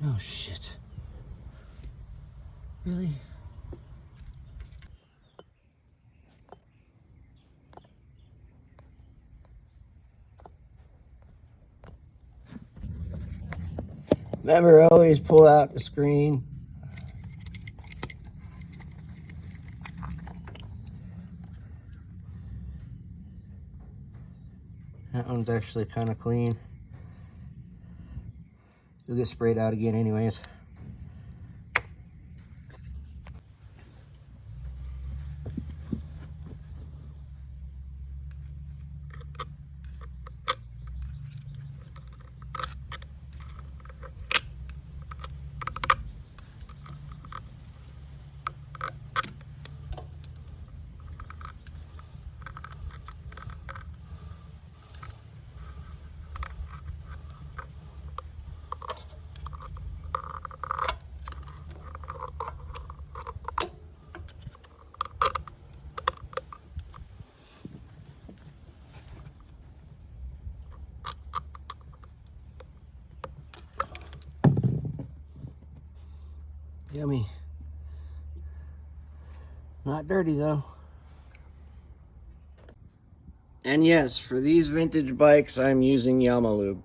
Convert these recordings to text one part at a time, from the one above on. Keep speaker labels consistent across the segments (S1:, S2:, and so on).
S1: Oh shit. Really? Remember, always pull out the screen. That one's actually kind of clean. It'll get sprayed out again anyways. Yummy. Not dirty though. And yes, for these vintage bikes, I'm using Yamalube.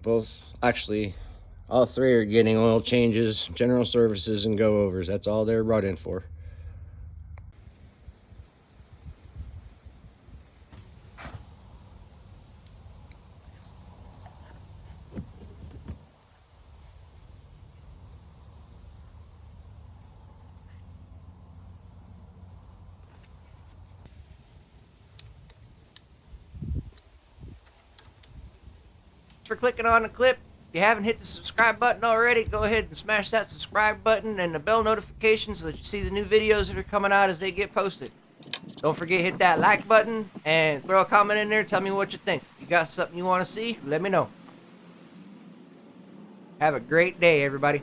S1: Both, actually, all three are getting oil changes, general services, and go-overs. That's all they're brought in for. For clicking on the clip. If you haven't hit the subscribe button already, go ahead and smash that subscribe button and the bell notification so that you see the new videos that are coming out as they get posted. Don't forget, hit that like button and throw a comment in there. Tell me what you think. If you got something you want to see, let me know. Have a great day, everybody.